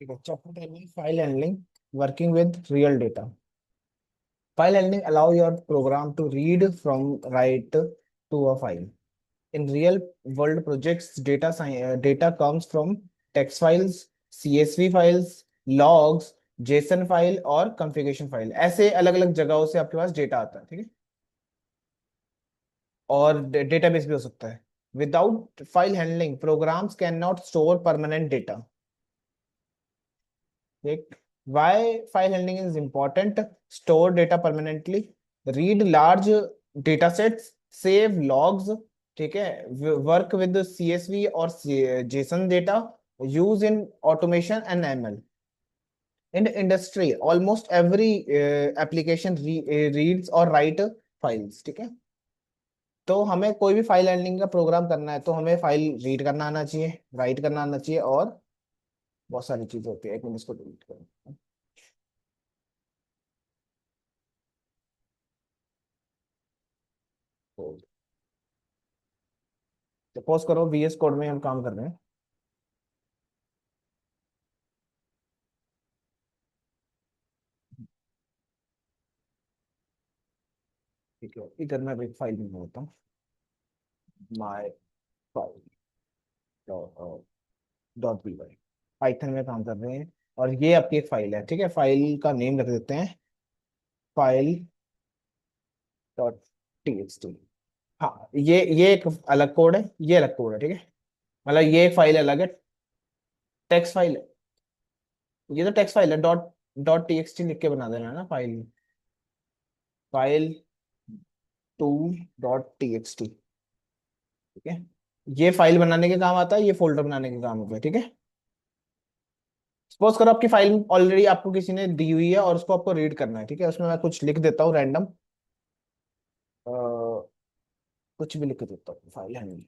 ठीक है, चैप्टर 10 में file handling, working with real data. File handling allow your program to read from write to a file. In real world projects, data comes from text files, CSV files, logs, JSON file और configuration file. ऐसे अलग अलग जगहों से आपके पास data आता है. ठीक है, और डेटाबेस भी हो सकता है. Without file handling programs can not store permanent data. ठीक. Why file handling is important? Store data permanently, read large data sets, save logs. ठीक है, work with the CSV और JSON data, use in automation and ML. In industry, almost every application reads or write files. ठीक है, तो हमें कोई भी file handling का प्रोग्राम करना है तो हमें फाइल रीड करना आना चाहिए, राइट करना आना चाहिए, और बहुत सारी चीजें होती है. एक मिनट, इसको डिलीट करो. सपोज करो VS कोड में हम काम कर रहे हैं. ठीक है, इधर मैं एक फाइल में होता हूँ, my file dot p y. Python में काम कर रहे हैं और ये आपकी एक फाइल है. ठीक है, फाइल का नेम रख देते हैं file dot T x T. हाँ, ये एक अलग कोड है, ये अलग कोड है. ठीक है, मतलब ये एक फाइल अलग है, टेक्स्ट फाइल है. ये तो टेक्स्ट फाइल है, dot dot T x T लिख के बना देना है ना file. File to dot T x T. ठीक है, ये फाइल बनाने के काम आता है, ये फोल्डर बनाने के काम होता है. ठीक है, सपोज करो आपकी फाइल ऑलरेडी आपको किसी ने दी हुई है और उसको आपको रीड करना है. ठीक है, उसमें मैं कुछ लिख देता हूँ रैंडम, कुछ भी लिख देता हूँ फाइल हैंडल.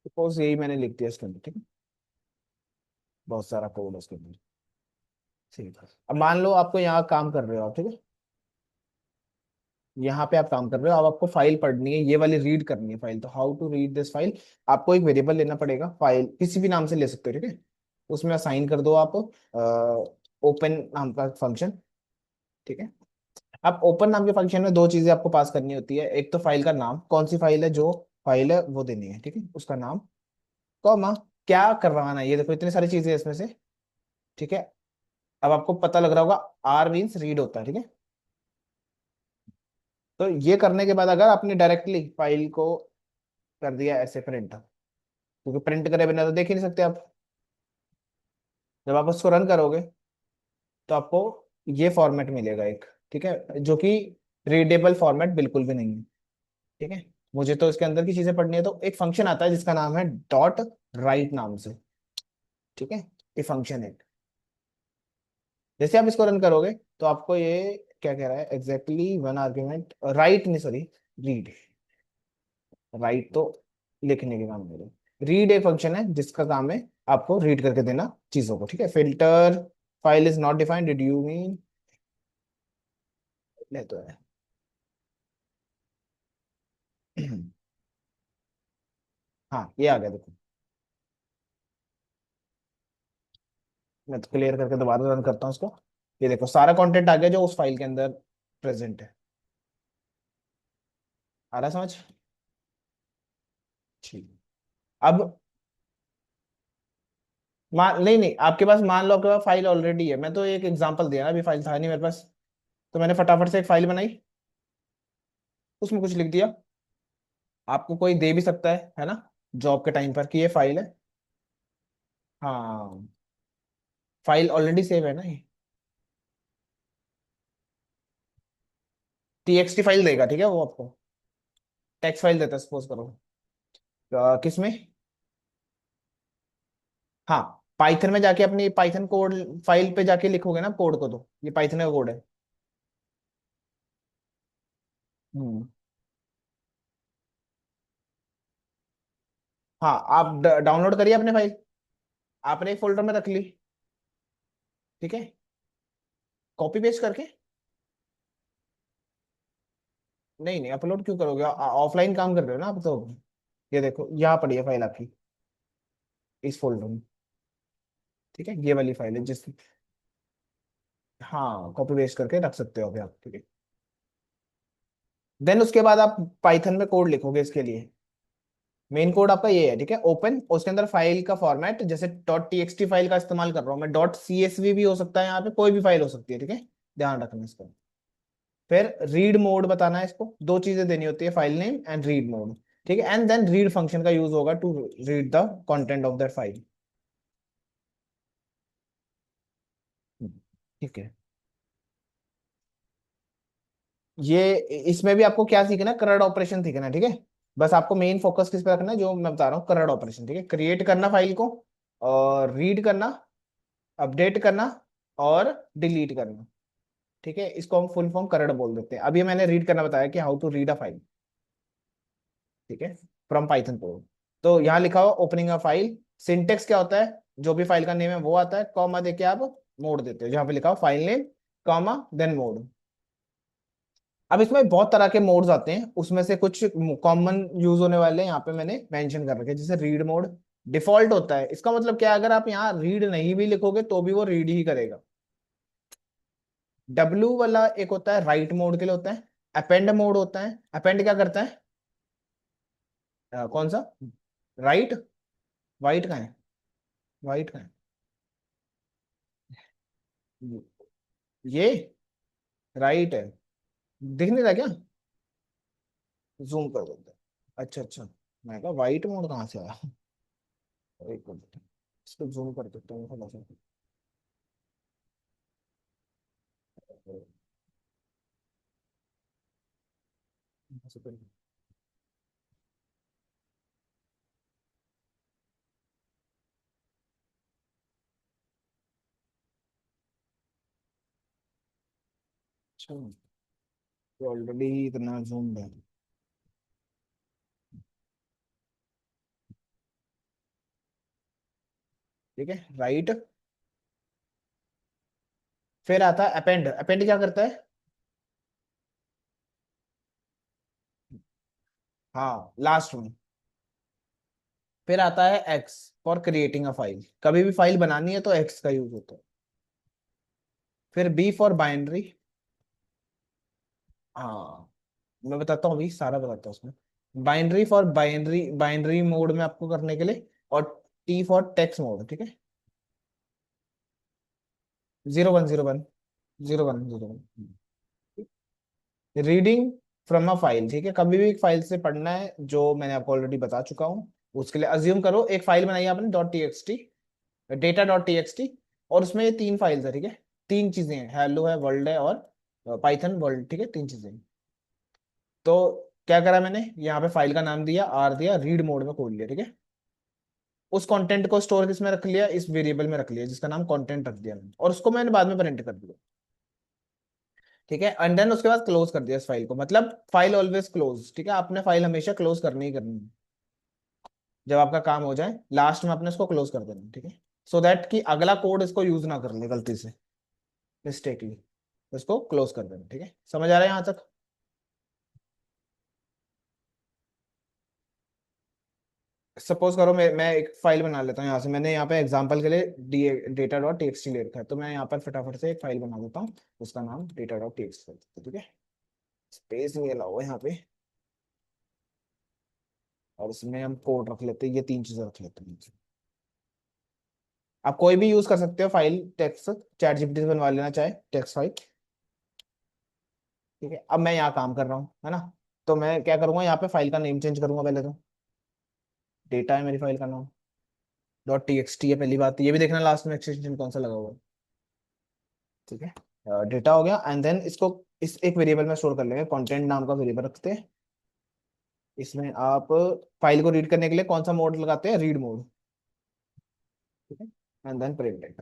सपोज यही मैंने लिख दिया इसके अंदर. ठीक है, बहुत सारा कोड है इसके अंदर. ठीक है, अब मान लो आपको यहाँ काम कर रहे हो आप. ठीक है, यहाँ पे आप काम कर रहे हो, अब आपको फाइल पढ़नी है, ये वाली रीड करनी है फाइल. तो how to read this file? आपको एक वेरिएबल लेना पड़ेगा, फाइल किसी भी नाम से ले सकते हो. ठीक है, उसमें असाइन कर दो आप ओपन नाम का फंक्शन. ठीक है, अब ओपन नाम के फंक्शन में दो चीजें आपको पास करनी होती है. एक तो फाइल का नाम, कौन सी फाइल है, जो फाइल है वो देनी है. ठीक है, उसका नाम, कॉमा, क्या करवाना है. ये देखो इतनी सारी चीजें हैं इसमें से. ठीक है, अब आपको पता लग रहा होगा आर मीन्स रीड होता है. ठीक है, तो ये करने के बाद अगर आपने डायरेक्टली फाइल को कर दिया ऐसे प्रिंट, क्योंकि प्रिंट करे बिना तो देख ही नहीं सकते आप. जब आप उसको रन करोगे तो आपको ये फॉर्मेट मिलेगा एक. ठीक है, जो कि रीडेबल फॉर्मेट बिल्कुल भी नहीं है. ठीक है, मुझे तो इसके अंदर की चीजें पढ़नी है, तो एक फंक्शन आता है जिसका नाम है डॉट राइट नाम से. ठीक है, ये फंक्शन है. जैसे आप इसको रन करोगे तो आपको ये क्या कह रहा है, एग्जैक्टली वन आर्ग्यूमेंट राइट, नहीं सॉरी, रीड. राइट तो लिखने के काम में, रीड एक फंक्शन है जिसका काम है आपको रीड करके देना चीजों को. ठीक है, filter file is not defined, did you mean, नहीं तो है. हाँ, ये आ गया देखो. मैं तो क्लियर करके दोबारा रन करता हूँ उसको. ये देखो सारा कंटेंट आ गया जो उस फाइल के अंदर प्रेजेंट है. आ रहा है समझ? ठीक. अब मान, नहीं नहीं, आपके पास मान लो आपके पास फाइल ऑलरेडी है. मैं तो एक एग्जांपल दिया ना, अभी फाइल था नहीं मेरे पास, तो मैंने फटाफट से एक फाइल बनाई, उसमें कुछ लिख दिया. आपको कोई दे भी सकता है ना, जॉब के टाइम पर, कि ये फाइल है. हाँ, फाइल ऑलरेडी सेव है ना ये. TXT फाइल देगा. ठीक है, वो आपको टेक्स्ट फाइल देता है सपोज करो. किसमें? हाँ, पाइथन में जाके अपनी पाइथन कोड फाइल पे जाके लिखोगे ना कोड को, तो ये पाइथन का कोड है. हम्म. हाँ, आप डाउनलोड करिए अपने फाइल, आपने एक फोल्डर में रख ली. ठीक है, कॉपी पेस्ट करके नहीं नहीं, अपलोड क्यों करोगे, ऑफलाइन काम कर रहे हो ना आप तो। ये देखो यहाँ पड़ी है फाइल आपकी, इस फोल्डर में। ठीक है, ये वाली फाइल है जिस, हाँ कॉपी पेस्ट करके रख सकते हो अभी आप। ठीक है, देन उसके बाद आप पाइथन में कोड लिखोगे इसके लिए। मेन कोड आपका ये है, ठीक है, ओपन, उसके अंदर फाइल का फॉर्मेट, जैसे डॉट टीएक्सटी फाइल का इस्तेमाल कर रहा हूँ मैं, डॉट सीएसवी भी हो सकता है, यहाँ पे कोई भी फाइल हो सकती है, ठीक है, ध्यान रखना इसका। फिर रीड मोड बताना है इसको, दो चीजें देनी होती है, file name and read mode. ठीक है, एंड देन रीड फंक्शन का यूज होगा to read the content of that file. ठीक है, ये इसमें भी आपको क्या सीखना है, करड़ ऑपरेशन सीखना है, ठीक है। बस आपको मेन फोकस किस पे रखना है, जो मैं बता रहा हूँ, करड़ ऑपरेशन, ठीक है, क्रिएट करना फाइल को, और रीड करना, अपडेट करना, और डिलीट करना। ठीक है, इसको हम फुल फॉर्म करड़ बोल देते हैं। अभी मैंने रीड करना बताया कि how to read a file, ठीक है, फ्रॉम पाइथन कोड। तो यहाँ लिखा हुआ ओपनिंग अ फाइल, सिंटेक्स क्या होता है, जो भी फाइल का नेम है वो आता है, कॉमा देके आप मोड देते हो, जहाँ पे लिखा हुआ file name, comma then mode. अब इसमें बहुत तरह के मोड्स आते हैं, उसमें से कुछ कॉमन यूज होने वाले यहाँ पे मैंने मेंशन कर रखे हैं, जैसे रीड मोड डिफॉल्ट होता है। इसका मतलब क्या है, अगर आप यहाँ रीड नहीं भी लिखोगे तो भी वो रीड ही करेगा। डब्लू वाला एक होता है राइट मोड के लिए होता है। अपेंड मोड होता है, अपेंड क्या करता है, कौन सा, राइट, वाइट का है, वाइट का है, ये राइट है, दिख नहीं रहा क्या, जूम कर देते हैं। अच्छा अच्छा, मैं कहा वाइट मोड कहाँ से आया। एक मिनट, इसको जूम कर देता हूँ थोड़ा सा। अच्छा, तो ऑलरेडी इतना जूम है। ठीक है, राइट, फिर आता है अपेंड, अपेंड क्या करता है, हाँ लास्ट में। फिर आता है x for creating a file, कभी भी फाइल बनानी है तो एक्स का यूज होता है। फिर बी फॉर बाइनरी, हाँ मैं बताता हूँ, अभी सारा बताता हूँ उसमें। Binary for binary, binary mode में आपको करने के लिए। और टी फॉर टेक्स्ट मोड, ठीक है, 0101, 0101। रीडिंग फ्रॉम अ फाइल, ठीक है, कभी भी एक फाइल से पढ़ना है, जो मैंने आपको ऑलरेडी बता चुका हूँ। उसके लिए अज्यूम करो एक फाइल बनाई है आपने, dot T x T, data dot T x T, और उसमें ये तीन फाइल्स है, ठीक है, तीन चीजें हैं, हेलो है, वर्ल्ड है, और पाइथन वर्ल्ड, ठीक है, तीन चीजें हैं। तो क्या करा मैंने, यहाँ पे फाइल का नाम दिया, आर दिया, रीड मोड में खोल लिया, ठीक है। उस कंटेंट को स्टोर किस में रख लिया, इस वेरिएबल में रख लिया, जिसका नाम कंटेंट रख दिया मैंने, और उसको मैंने बाद में प्रिंट कर दिया। ठीक है, एंड देन उसके बाद क्लोज कर दिया इस फाइल को, मतलब फाइल ऑलवेज क्लोज, ठीक है, आपने फाइल हमेशा क्लोज करनी ही करनी है। जब आपका काम हो जाए लास्ट में अपने इसको क्लोज कर देना, ठीक है, सो दैट कि अगला कोड इसको यूज ना कर ले गलती से, मिस्टेकली। इसको क्लोज कर देना, ठीक है, समझ आ रहा है यहाँ तक। सपोज करो मैं एक फाइल बना लेता हूँ, यहाँ से मैंने यहाँ पे एग्जांपल के लिए data dot T x T ले रखा है, तो मैं यहाँ पर फटाफट से एक फाइल बना देता हूँ, उसका नाम data dot T x T, ठीक है, स्पेस नहीं अलाउ है यहाँ पे, और इसमें हम कोड रख लेते हैं, ये तीन चीजें रख लेते हैं। आप कोई भी यूज कर सकते हो फाइल टेक्स्ट, चैट जीपीटी से बनवा लेना चाहे टेक्स्ट फाइल। ठीक है, अब मैं यहाँ काम कर रहा हूँ, है ना, तो मैं क्या करूंगा, यहाँ पे फाइल का नेम चेंज करूंगा पहले तो, डेटा है मेरी फाइल का नाम, डॉट टी एक्स टी है पहली बात, ये भी देखना लास्ट में एक्सटेंशन कौन सा लगा हुआ है। ठीक है, डेटा हो गया, एंड देन इसको इस एक वेरिएबल में स्टोर कर लेंगे, कंटेंट नाम का वेरिएबल रखते हैं। इसमें आप फाइल को रीड करने के लिए कौन सा मोड लगाते हैं, रीड मोड, ठीक है, एंड देन प्रिंट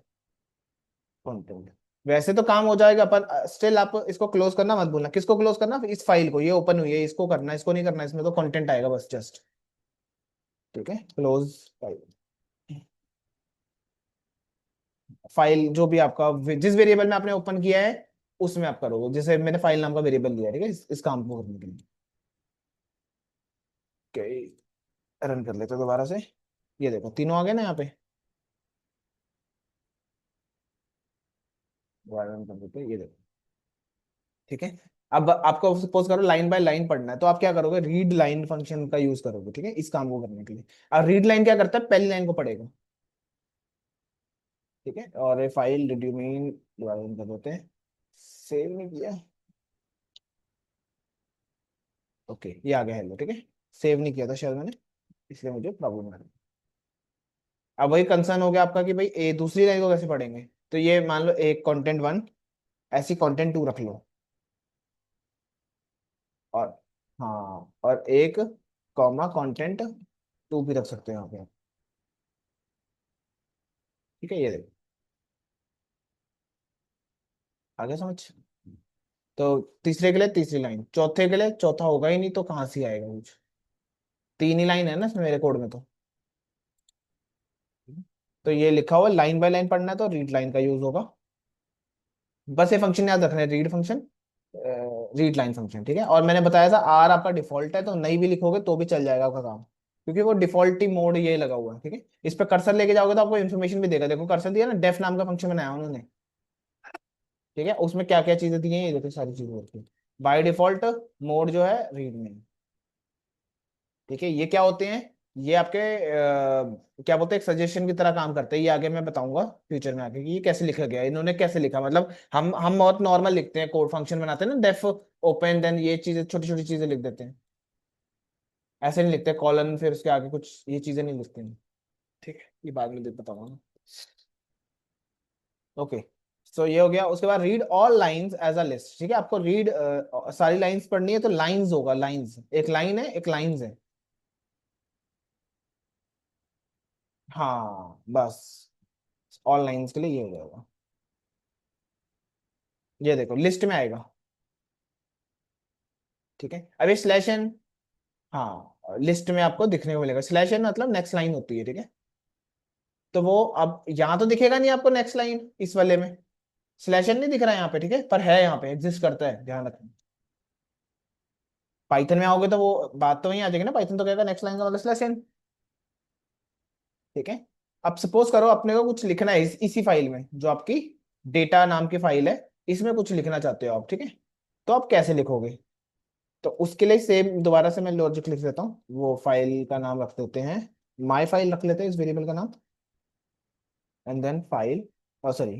कंटेंट। वैसे तो काम हो जाएगा, पर स्टिल आप इसको क्लोज करना मत भूलना, किसको क्लोज करना, इस फाइल को, ये ओपन हुई है इसको करना, इसको नहीं करना, इसमें तो कंटेंट आएगा बस जस्ट। ठीक है, क्लोज फाइल, फाइल जो भी आपका जिस वेरिएबल में आपने ओपन किया है उसमें आप करोगे, जैसे मैंने फाइल नाम का वेरिएबल लिया है, ठीक है, इस काम को करने के लिए। रन कर लेते हैं दोबारा से। ये देखो तीनों आ गए ना यहाँ पे। दोबारा रन कर देते हैं, ये देखो। ठीक है। अब आपको सपोज करो लाइन बाय लाइन पढ़ना है, तो आप क्या करोगे, रीड लाइन फंक्शन का यूज करोगे, ठीक है, इस काम को करने के लिए। अब रीड लाइन क्या करता है, पहली लाइन को पढ़ेगा। ठीक है, और ये फाइल रिड्यूमिन दोबारा रन कर देते हैं। सेव नहीं किया। ओके, ये आ गया हेलो, ठीक है। सेव नहीं किया था शायद मैंने, इसलिए मुझे प्रॉब्लम आ रही है। अब वही कंसर्न हो गया आपका कि भाई ए दूसरी लाइन को कैसे पढ़ेंगे। तो ये मान लो एक कंटेंट वन, ऐसी कंटेंट टू रख लो। और हाँ, और एक कॉमा कंटेंट टू भी रख सकते हैं यहाँ पे। ठीक है, ये देखो आगे समझ। तो तीसरे के लिए तीसरी लाइन, चौथे के लिए चौथा होगा ही नहीं, तो कहाँ से आएगा कुछ। तीन ही लाइन है ना इसमें मेरे कोड में तो। तो ये लिखा हुआ लाइन बाय लाइन पढ़ना है, तो रीड लाइन का यूज होगा। बस ये फंक्शन याद रखना है, read function, read line function, ठीक है। और मैंने बताया था आर आपका डिफॉल्ट है, तो नहीं भी लिखोगे तो भी चल जाएगा आपका काम, क्योंकि वो डिफॉल्ट ही मोड ये लगा हुआ है। ठीक है, इस पर कर्सर लेके जाओगे तो आपको इन्फॉर्मेशन भी देगा। देखो कर्सर दिया ना, डेफ नाम का फंक्शन बनाया उन्होंने। ठीक है, उसमें क्या क्या चीजें दी हैं ये देखो, सारी चीजें होती है। बाय डिफॉल्ट मोड जो है रीड में। ठीक है, ये क्या होते हैं, ये आपके क्या बोलते हैं, एक सजेशन की तरह काम करते हैं। ये आगे मैं बताऊंगा फ्यूचर में आके कि ये कैसे लिखा गया है, इन्होंने कैसे लिखा। मतलब हम बहुत नॉर्मल लिखते हैं, कोड फंक्शन बनाते हैं ना, डेफ ओपन देन ये चीजें, छोटी छोटी चीजें लिख देते हैं। ऐसे नहीं लिखते कॉलन फिर उसके आगे कुछ, ये चीजें नहीं लिखते हैं। ठीक है, ये बाद में बताऊंगा। ओके, सो ये हो गया। उसके बाद read all lines as a list. ठीक है, आपको रीड सारी लाइंस पढ़नी है, तो लाइंस होगा, लाइंस एक लाइन है, एक लाइंस है। हाँ बस, ऑल लाइंस के लिए ये हो जाएगा। ये देखो लिस्ट में आएगा। ठीक है, अब ये स्लैश एन, हाँ लिस्ट में आपको दिखने को मिलेगा। स्लैश एन मतलब नेक्स्ट लाइन होती है। ठीक है, तो वो अब यहाँ तो दिखेगा नहीं आपको नेक्स्ट लाइन इस वाले में, स्लैश एन नहीं दिख रहा है यहाँ पे। ठीक है, पर है यहाँ पे, एग्जिस्ट करता है, ध्यान रखना। पाइथन में आओगे तो वो बात तो वहीं आ जाएगी ना, पाइथन तो कहेगा नेक्स्ट लाइन का मतलब स्लैश एन। ठीक है, अब सपोज करो अपने को कुछ लिखना है इसी फाइल में, जो आपकी डेटा नाम की फाइल है, इसमें कुछ लिखना चाहते हो आप। ठीक है, तो आप कैसे लिखोगे। तो उसके लिए सेम दोबारा से मैं लॉजिक लिख देता हूँ। वो फाइल का नाम रख देते हैं, माई फाइल रख लेते हैं इस वेरिएबल का नाम। And then file, sorry,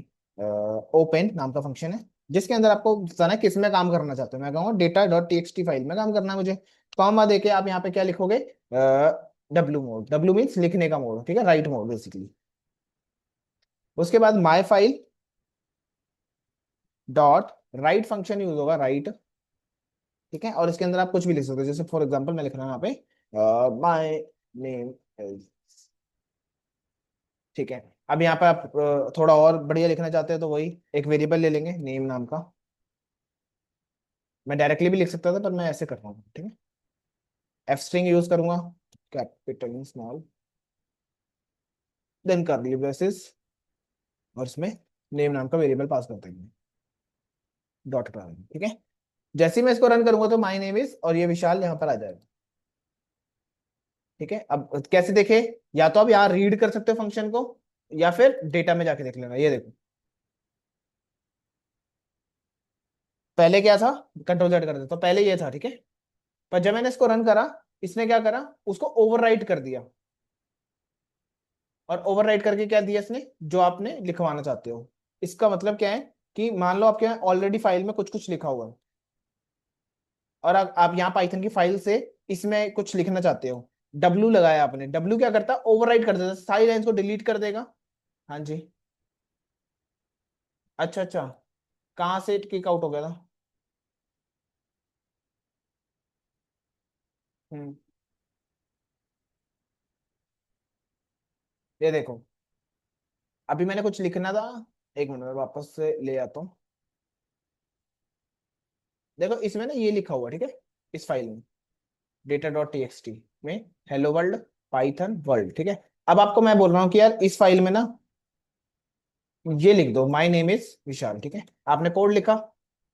open नाम का फंक्शन है, जिसके अंदर आपको बताना है किस में काम करना चाहते हो। मैं कहूँगा डेटा डॉट टी फाइल में काम करना है मुझे। कॉमा देके आप यहाँ पे क्या लिखोगे, डब्ल्यू मोड। डब्ल्यू मीन्स लिखने का मोड, ठीक है, राइट मोड बेसिकली। उसके बाद माई file dot right function use होगा, राइट। ठीक है, और इसके अंदर आप कुछ भी लिख सकते हो, जैसे फॉर एग्जांपल मैं लिख रहा हूँ यहाँ पे माय नेम इज। ठीक है, अब यहाँ पे आप थोड़ा और बढ़िया लिखना चाहते हैं, तो वही एक वेरिएबल ले लेंगे नेम नाम का। मैं डायरेक्टली भी लिख सकता था, पर मैं ऐसे कर रहा हूँ। ठीक है, एफ स्ट्रिंग यूज करूंगा, कैपिटल स्मॉल, देन कर दिए ब्रेसेस, और इसमें नेम नाम का वेरिएबल पास कर देंगे, डॉट कर देंगे। ठीक है, जैसे ही मैं इसको रन करूंगा तो माय नेम इज और ये विशाल यहाँ पर आ जाएगा। ठीक है, अब कैसे देखे, या तो आप यहाँ रीड कर सकते हो फंक्शन को, या फिर डेटा में जाके देख लेना। ये देखो पहले क्या था, कंट्रोल जेड कर दे तो पहले ये था। ठीक है, पर जब मैंने इसको रन करा, इसने क्या करा, उसको ओवरराइट कर दिया। और ओवरराइट करके क्या दिया इसने, जो आपने लिखवाना चाहते हो। इसका मतलब क्या है कि मान लो आपके यहाँ ऑलरेडी फाइल में कुछ कुछ लिखा हुआ है, और आप यहाँ पाइथन की फाइल से इसमें कुछ लिखना चाहते हो। डब्ल्यू लगाया आपने, डब्ल्यू क्या करता है, ओवरराइट कर देता है, सारी लाइंस को डिलीट कर देगा। हाँ जी। अच्छा अच्छा, कहाँ से किक आउट हो गया था। हम्म, ये देखो अभी मैंने कुछ लिखना था, एक मिनट में वापस से ले आता हूँ। देखो इसमें ना ये लिखा हुआ है, ठीक है, इस फाइल में data dot T x T में हेलो वर्ल्ड पाइथन वर्ल्ड। ठीक है, अब आपको मैं बोल रहा हूँ कि यार इस फाइल में ना ये लिख दो माय नेम इज विशाल। ठीक है, आपने कोड लिखा,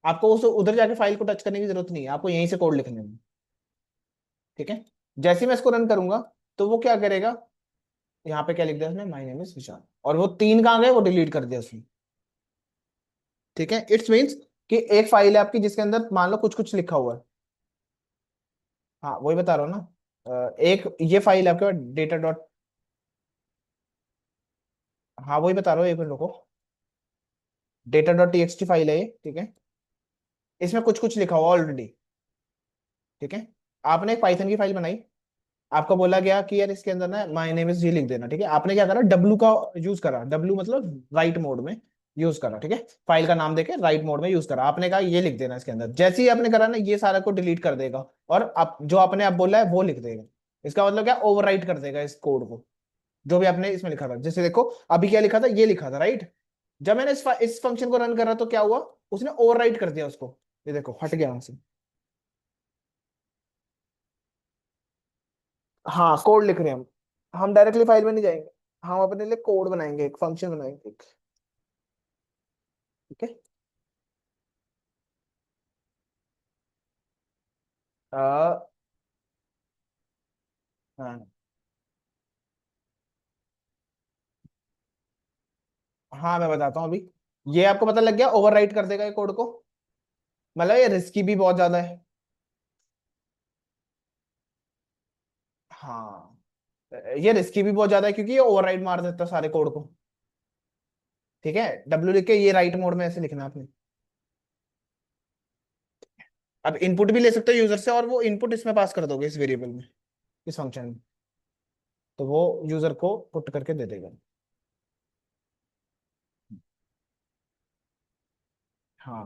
आपको उस उधर जाके फाइल को टच करने की जरूरत नहीं है, आपको यहीं से कोड लिखने में। ठीक है, जैसे ही मैं इसको रन करूंगा तो वो क्या करेगा, यहाँ पे क्या लिख दिया उसने, माय नेम इज विशाल, और वो तीन कहाँ गए, वो डिलीट कर दिया उसने। ठीक है, इट्स मीन्स कि एक फाइल है आपकी जिसके अंदर मान लो कुछ कुछ लिखा हुआ है। हाँ वही बता रहा हूँ ना, एक ये फाइल है आपके पास डेटा डॉट, हाँ वही बता रहा हूँ, एक मिनट रुको। डेटा डॉट टीएक्सटी फाइल है ये, ठीक है। इसमें कुछ कुछ लिखा हुआ ऑलरेडी, ठीक है। आपने एक पाइथन की फाइल बनाई, आपको बोला गया कि यार इसके अंदर ना माय नेम इज जी लिख देना, ठीक है। आपने क्या करा, डब्लू का यूज करा, डब्लू मतलब राइट मोड में यूज करा, ठीक है। फाइल का नाम देके राइट मोड में यूज करा, आपने कहा ये लिख देना इसके अंदर। जैसे ही आपने करा ना, ये सारा को डिलीट कर देगा और आप जो आपने आप बोला है वो लिख देगा। इसका मतलब क्या, ओवरराइट कर देगा इस कोड को, जो भी आपने इसमें लिखा था। जैसे देखो अभी क्या लिखा था, ये लिखा था राइट। जब मैंने इस फंक्शन को रन करा तो क्या हुआ, उसने ओवरराइट कर दिया उसको। ये देखो हट गया यहाँ से। हाँ कोड लिख रहे हैं हम डायरेक्टली फाइल में नहीं जाएंगे। हम अपने लिए कोड बनाएंगे, एक फंक्शन बनाएंगे एक, ठीक है। आ, हाँ हाँ मैं बताता हूँ अभी। ये आपको पता लग गया, ओवरराइट कर देगा ये कोड को। मतलब ये रिस्की भी बहुत ज्यादा है। हाँ ये रिस्की भी बहुत ज्यादा है क्योंकि ये ओवरराइट मार देता है सारे कोड को। ठीक है, डब्ल्यू लिख के ये राइट मोड में ऐसे लिखना है आपने। अब इनपुट भी ले सकते हो यूजर से, और वो इनपुट इसमें पास कर दोगे इस वेरिएबल में, इस फंक्शन में। तो वो यूजर को पुट करके दे देगा। हाँ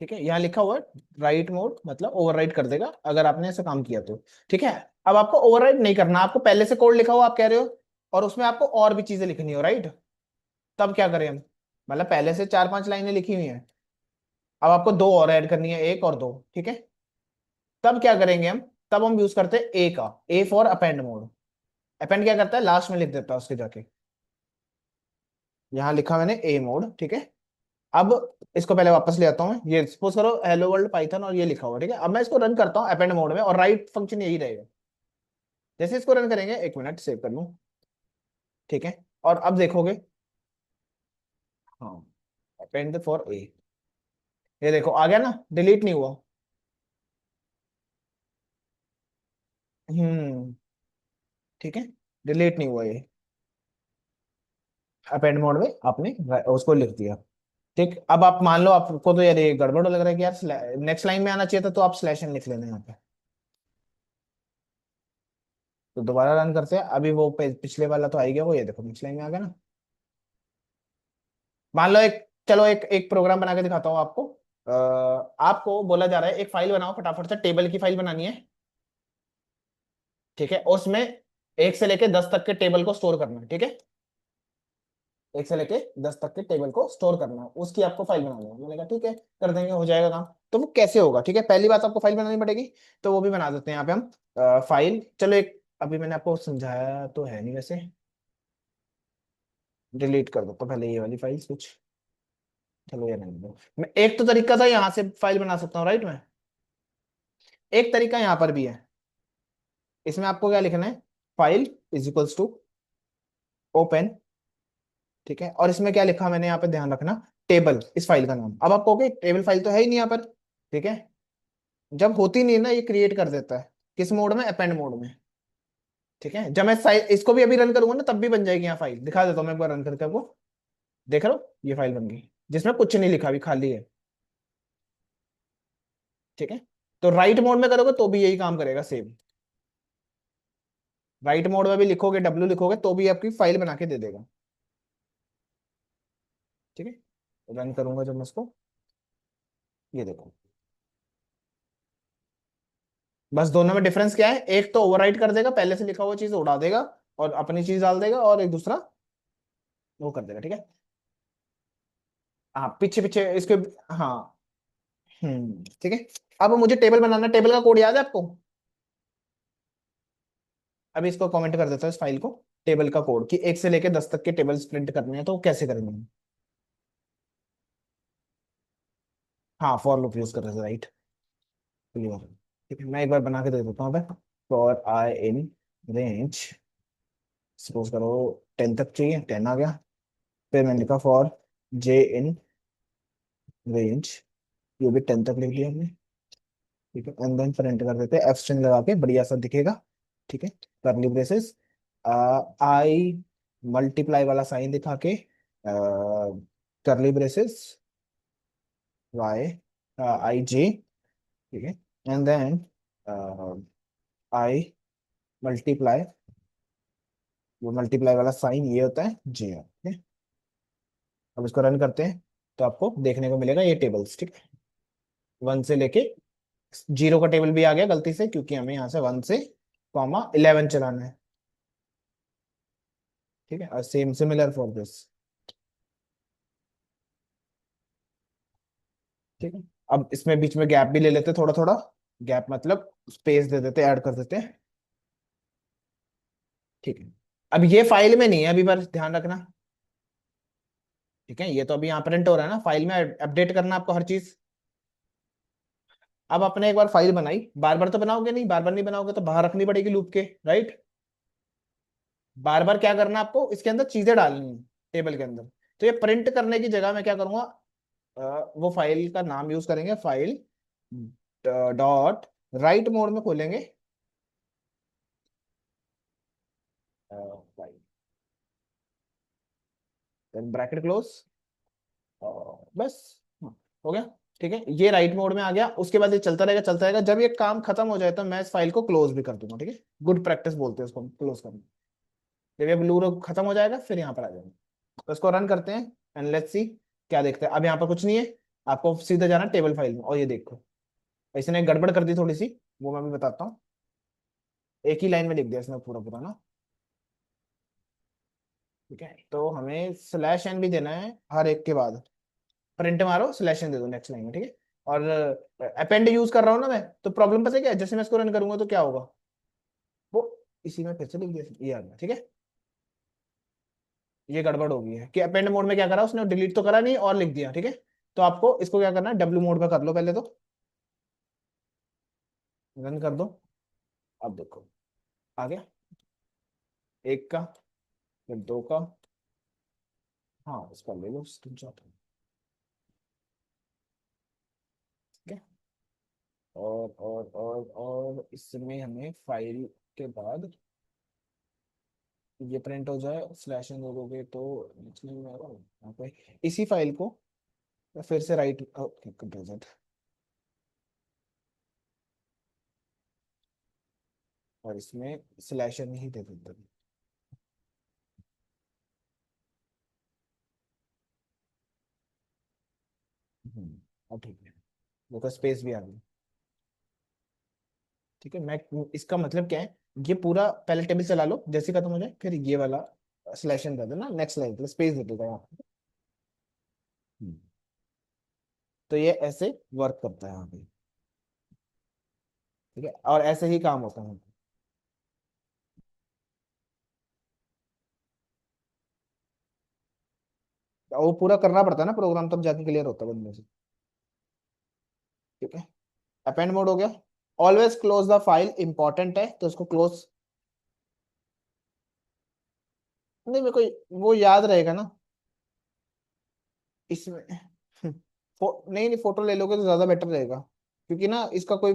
ठीक है, यहाँ लिखा हुआ है राइट मोड मतलब ओवरराइट कर देगा अगर आपने ऐसा काम किया तो। ठीक है, अब आपको ओवरराइट नहीं करना, आपको पहले से कोड लिखा हुआ आप कह रहे हो, और उसमें आपको और भी चीजें लिखनी हो राइट। तब क्या करें हम, मतलब पहले से चार पांच लाइनें लिखी हुई हैं, अब आपको दो और ऐड करनी है, एक और दो, ठीक है। तब क्या करेंगे हम, तब हम यूज करते हैं ए का, A for append mode. Append क्या करता है, लास्ट में लिख देता है उसके जाके। यहाँ लिखा मैंने ए मोड, ठीक है। अब इसको पहले वापस ले आता हूँ मैं, ये सपोज करो हेलो वर्ल्ड पाइथन और ये लिखा हुआ, ठीक है। अब मैं इसको रन करता हूँ अपेंड मोड में, और राइट फंक्शन यही रहेगा। जैसे इसको रन करेंगे, एक मिनट सेव कर लूँ, ठीक है। और अब देखोगे, हाँ अपेंड फॉर ए, ये देखो आ गया ना, डिलीट नहीं हुआ। हम्म, ठीक है, डिलीट नहीं हुआ ये। अपेंड मोड में आपने उसको लिख दिया। ठीक, अब आप मान लो आपको तो यार ये गड़बड़ लग रहा है कि यार नेक्स्ट लाइन में आना चाहिए था, तो आप स्लैश एन लिख लेना यहाँ पे। तो दोबारा रन करते हैं, अभी वो पिछले वाला तो आ ही गया, वो ये देखो नेक्स्ट लाइन में आ गया ना। मान लो एक, चलो एक एक प्रोग्राम बना के दिखाता हूँ आपको। आपको बोला जा रहा है एक फाइल बनाओ फटाफट से, टेबल की फाइल बनानी है, ठीक है। उसमें एक से लेके 10 तक के टेबल को स्टोर करना है, ठीक है। एक से लेके 10 तक के टेबल को स्टोर करना है, उसकी आपको फाइल बनानी है। मैंने कहा ठीक है, कर देंगे, हो जाएगा काम। तो वो कैसे होगा, ठीक है, पहली बात आपको फाइल बनानी पड़ेगी। तो वो भी बना देते हैं यहाँ पे हम। फाइल, चलो एक, अभी मैंने आपको समझाया तो है नहीं वैसे, डिलीट कर दो तो पहले ये वाली फाइल कुछ। चलो ये नहीं दो, मैं एक तो तरीका था यहाँ से फाइल बना सकता हूँ राइट में। एक तरीका यहाँ पर भी है। इसमें आपको क्या लिखना है, file is equals to open, ठीक है। और इसमें क्या लिखा मैंने यहाँ पे, ध्यान रखना, टेबल इस फाइल का नाम। अब आप कहोगे टेबल फाइल तो है ही नहीं यहाँ पर, ठीक है। जब होती नहीं है ना, ये क्रिएट कर देता है, किस मोड में, अपेंड मोड में, ठीक है। जब मैं इसको भी अभी रन करूंगा ना, तब भी बन जाएगी यहाँ फाइल, दिखा देता हूँ मैं एक बार रन करके आपको। देख रहे हो, ये फाइल बन गई, जिसमें कुछ नहीं लिखा, अभी खाली है, ठीक है। तो राइट मोड में करोगे तो भी यही काम करेगा सेम। राइट मोड में भी लिखोगे, डब्ल्यू लिखोगे तो भी आपकी फाइल बना के दे देगा, ठीक है। रन करूंगा जब मैं इसको, ये देखो। बस दोनों में डिफरेंस क्या है, एक तो ओवरराइट कर देगा, पहले से लिखा हुआ चीज उड़ा देगा और अपनी चीज डाल देगा, और एक दूसरा वो कर देगा, ठीक है। हाँ पीछे पीछे इसके, हाँ। ठीक है। अब मुझे टेबल बनाना, टेबल का कोड याद है आपको। अभी इसको कमेंट कर देता हूँ इस फाइल को, टेबल का कोड, कि एक से लेके 10 तक के टेबल्स प्रिंट करने हैं, तो वो कैसे करेंगे हम? हाँ फॉर लूप यूज कर रहे थे राइट, क्लियर। ठीक है, मैं एक बार बना के दे देता हूँ। For I in range, suppose करो 10 तक चाहिए, 10 आ गया। फिर मैंने लिखा फॉर जे इन रेंज, ये भी 10 तक लिख दिया हमने। ठीक है, एंड देन प्रिंट कर देते हैं एफ स्ट्रिंग लगा के, बढ़िया सा दिखेगा। ठीक है, करली ब्रेसेस, आई मल्टीप्लाई वाला साइन दिखा के, करली ब्रेसेस वाई आई जे। ठीक है, एंड देन आई मल्टीप्लाई, वो मल्टीप्लाई वाला साइन ये होता है जे। ठीक है, अब इसको रन करते हैं तो आपको देखने को मिलेगा ये टेबल्स। ठीक है, 1 से लेके 0 का टेबल भी आ गया गलती से, क्योंकि हमें यहाँ से 1 से कॉमा 11 चलाना है। ठीक है, और सेम सिमिलर फॉर दिस। ठीक है, अब इसमें बीच में गैप भी ले लेते थोड़ा थोड़ा, गैप मतलब स्पेस दे देते, ऐड कर देते। ठीक है, अब ये फाइल में नहीं है अभी, बस ध्यान रखना। ठीक है, ये तो अभी यहाँ प्रिंट हो रहा है ना, फाइल में अपडेट करना आपको हर चीज। अब आपने एक बार फाइल बनाई, बार बार तो बनाओगे नहीं, बार बार नहीं बनाओगे तो बाहर रखनी पड़ेगी लूप के, राइट। बार बार क्या करना है आपको, इसके अंदर चीजें डालनी है टेबल के अंदर। तो ये प्रिंट करने की जगह मैं क्या करूंगा, वो फाइल का नाम यूज करेंगे, फाइल डॉट राइट मोड में खोलेंगे, ब्रैकेट क्लोज, बस। हो गया। ठीक है, ये राइट मोड में आ गया, उसके बाद ये चलता रहेगा चलता रहेगा, जब ये काम खत्म हो जाए तो मैं इस फाइल को क्लोज भी कर दूंगा। ठीक है, गुड प्रैक्टिस बोलते हैं उसको, क्लोज करना। जब ये ब्लू खत्म हो जाएगा फिर यहाँ पर आ जाएंगे, तो इसको रन करते हैं एंड लेट्स सी क्या देखते हैं। अब यहाँ पर कुछ नहीं है, आपको सीधा जाना टेबल फाइल में, और ये देखो इसने गड़बड़ कर दी थोड़ी सी, वो मैं भी बताता हूँ। एक ही लाइन में लिख दिया इसने पूरा पूरा ना। ठीक है, तो हमें स्लैश एन भी देना है हर एक के बाद, प्रिंट मारो स्लैश एन दे दो नेक्स्ट लाइन में। ठीक है, और अपेंड यूज कर रहा हूँ ना मैं, तो प्रॉब्लम पता है क्या है, जैसे मैं इसको रन करूंगा तो क्या होगा, वो इसी में फिर से लिख दिया, ये आ गया। ठीक है, ये गड़बड़ हो गई है कि अपेंड मोड में क्या करा उसने, डिलीट तो करा नहीं और लिख दिया। ठीक है, तो आपको इसको क्या करना है, डब्ल्यू मोड पे कर लो पहले, तो रन कर दो। अब देखो आ गया, एक का, फिर दो का। हाँ, इसका ले लो स्क्रीनशॉट। ठीक है, और इसमें हमें फाइल के बाद ये प्रिंट हो जाए, स्लैश इन लोगे तो next line में आएगा। यहाँ पे इसी फाइल को फिर से राइट, कंप्रेजेंट, और इसमें स्लैश इन ही दे देते हैं। अब ठीक है, देखो स्पेस भी आ गई। ठीक है, मैं इसका मतलब क्या है, ये पूरा पहले टेबल चला लो, जैसे खत्म हो जाए फिर ये वाला स्लैश इन कर देना, नेक्स्ट लाइन स्पेस दे देगा यहाँ पे। हम्म, तो ये ऐसे वर्क करता है यहाँ पे। ठीक है, और ऐसे ही काम होता है। वो पूरा करना पड़ता है ना प्रोग्राम, तब जाके क्लियर होता है बंदे से। ठीक है, अपेंड मोड हो गया, always close the file important है तो इसको क्लोज, नहीं मेरे को वो याद रहेगा ना इसमें। नहीं नहीं, फोटो ले लोगे तो ज्यादा बेटर रहेगा, क्योंकि ना इसका कोई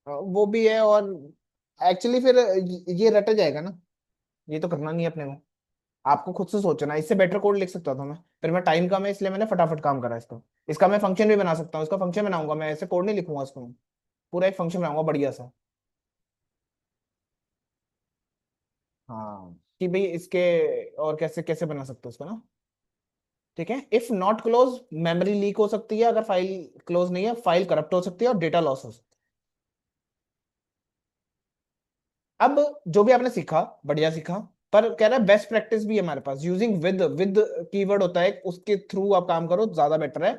वो भी है, और एक्चुअली फिर ये रट जाएगा ना, ये तो करना नहीं है अपने को। आपको खुद से सोचना है, इससे बेटर कोड लिख सकता था मैं, फिर मैं टाइम कम है इसलिए मैंने फटाफट काम करा इसका। इसका मैं फंक्शन भी बना सकता हूँ, इसका फंक्शन बनाऊंगा मैं, ऐसे कोड नहीं लिखूंगा इसको मैं, पूरा एक फंक्शन बनाऊंगा बढ़िया सा। हाँ, कि भाई इसके और कैसे कैसे बना सकते हो उसको ना। ठीक है, if not close memory leak हो सकती है, अगर फाइल क्लोज नहीं है फाइल करप्ट हो सकती है और डेटा लॉस हो सकता है। अब जो भी आपने सीखा बढ़िया सीखा, पर कह रहा है बेस्ट प्रैक्टिस भी है हमारे पास, यूजिंग विद कीवर्ड होता है, उसके थ्रू आप काम करो ज्यादा बेटर है।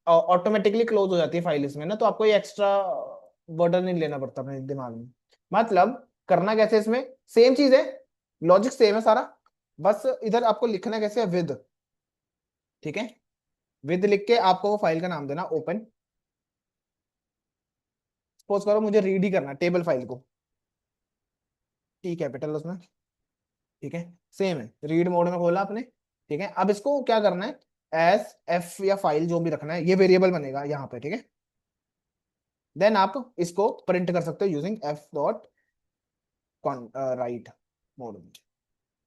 ऑटोमेटिकली क्लोज हो जाती है फाइल इसमें ना, तो आपको ये एक्स्ट्रा बर्डन नहीं लेना पड़ता अपने दिमाग में। मतलब करना कैसे इसमें, सेम चीज है, लॉजिक सेम है सारा, बस इधर आपको लिखना कैसे है, विद। ठीक है, विद लिख के आपको वो फाइल का नाम देना ओपन, सपोज करो मुझे रीड ही करना टेबल फाइल को, टी कैपिटल उसमें, ठीक है। सेम है, रीड मोड में खोला आपने, ठीक है। अब इसको क्या करना है, एस एफ या फाइल जो भी रखना है, ये वेरिएबल बनेगा यहाँ पे, ठीक है। देन आप इसको प्रिंट कर सकते हो using F dot right mode में।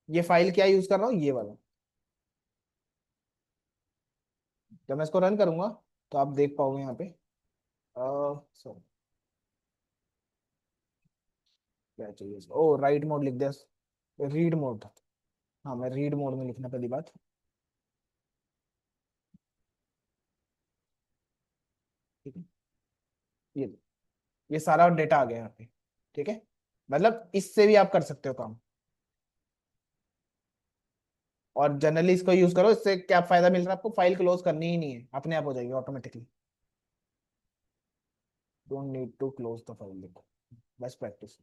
ये फाइल क्या यूज कर रहा हूँ, ये वाला। जब मैं इसको रन करूंगा तो आप देख पाओगे यहाँ पे, सॉरी क्या चाहिए इसको, ओ राइट मोड लिख दिया, रीड मोड। हाँ मैं रीड मोड में लिखना पहली बात, ठीक है। ये ये सारा डेटा आ गया यहाँ पे, ठीक है। मतलब इससे भी आप कर सकते हो काम। और जनरली इसको यूज करो, इससे क्या फायदा मिल रहा है आपको, फाइल क्लोज करनी ही नहीं है, अपने आप हो जाएगी automatically. Don't need to close the file, देखो बेस्ट प्रैक्टिस।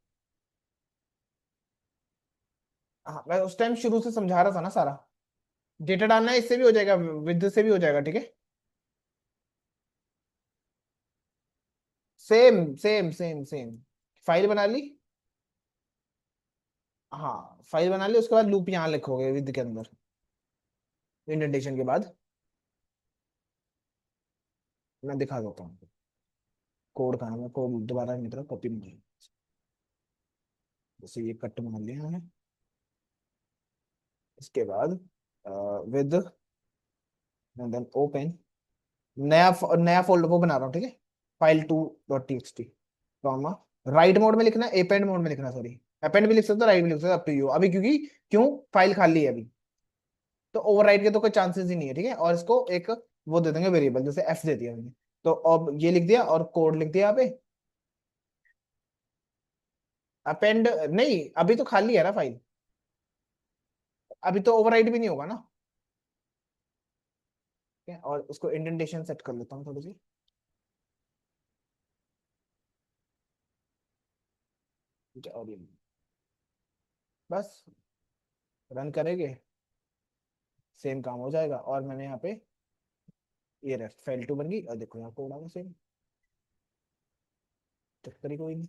हाँ मैं उस टाइम शुरू से समझा रहा था ना सारा। डेटा डालना है, इससे भी हो जाएगा, विद से भी हो जाएगा, ठीक है। Same same same same. File बना ली, हाँ फाइल बना ली, उसके बाद लूप यहाँ लिखोगे विद के अंदर, इंडेंटेशन के बाद। मैं दिखा देता हूँ कोड कहाँ है, कोड दोबारा नहीं, तरह कॉपी में। जैसे ये कट मान लिया है, इसके बाद विद एंड देन ओपन, नया फोल्डर वो बना रहा हूँ, ठीक है। File to dot T x T, comma, right mode में लिखना, अपेंड मोड में लिखना, सॉरी। अपेंड भी लिख सकते हो, राइट भी लिख सकते हो, अप टू यू अभी, क्योंकि क्यों, फाइल खाली है अभी, तो ओवरराइट के तो कोई चांसेस ही नहीं है, ठीक है। और इसको एक वो दे देंगे वेरिएबल, जैसे एफ दे दिया हमने, तो अब ये लिख दिया और कोड लिख दिया यहाँ पे। अपेंड नहीं, अभी तो खाली है ना फाइल, अभी तो ओवरराइट भी नहीं होगा ना, ठीक है। और उसको इंडेंटेशन सेट कर लेता हूँ थोड़ी सी, ठीक है। और ये बस रन करेंगे, सेम काम हो जाएगा। और मैंने यहाँ पे ये रेस्ट फाइल टू बन गई, और देखो यहाँ कोड आ गया सेम, चेक करी कोई नहीं।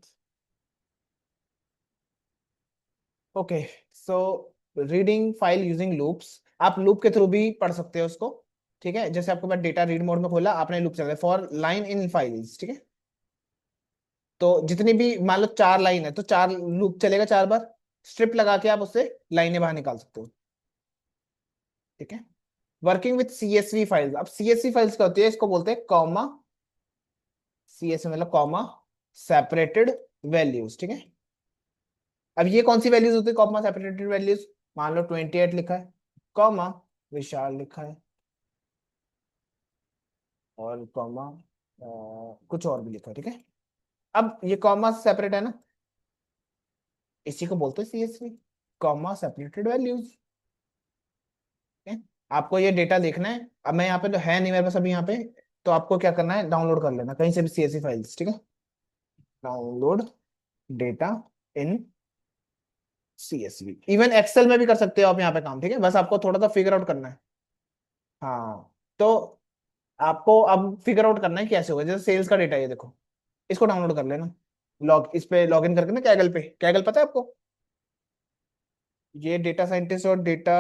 Okay, so reading file using loops, आप लूप के थ्रू भी पढ़ सकते हो उसको, ठीक है। जैसे आपके पास डेटा रीड मोड में खोला आपने, लूप चल रहा है फॉर लाइन इन फाइल्स, ठीक है। तो जितनी भी मान लो 4 लाइन है, तो 4 लूप चलेगा 4 बार, स्ट्रिप लगा के आप उससे लाइनें बाहर निकाल सकते हो, ठीक है। वर्किंग विथ सीएसवी फाइल्स, अब सीएसवी फाइल्स क्या होती है, इसको बोलते हैं कॉमा, सीएसवी मतलब कॉमा सेपरेटेड वैल्यूज, ठीक है। अब ये कौन सी वैल्यूज होती है कॉमा सेपरेटेड वैल्यूज, मान लो 28 लिखा है, कॉमा विशाल लिखा है, और कॉमा कुछ और भी लिखा है, ठीक है। अब ये कॉमा सेपरेट है ना, इसी को बोलते हैं सीएसवी, कॉमा सेपरेटेड वैल्यूज, ठीक है। आपको ये डेटा देखना है, अब मैं यहाँ पे तो है नहीं मेरे पास अभी यहाँ पे, तो आपको क्या करना है, डाउनलोड कर लेना कहीं से भी सीएसवी फाइल्स, ठीक है। डाउनलोड डेटा इन सीएसवी, इवन एक्सेल में भी कर सकते हो आप यहाँ पे काम, ठीक है। बस आपको थोड़ा सा फिगर आउट करना है। हाँ, तो आपको अब फिगर आउट करना है कैसे होगा, जैसे सेल्स का डेटा ये देखो, इसको डाउनलोड कर लेना, इस पे लॉग इन करके ना, कैगल पे, कैगल पता है आपको, ये डेटा साइंटिस्ट और डेटा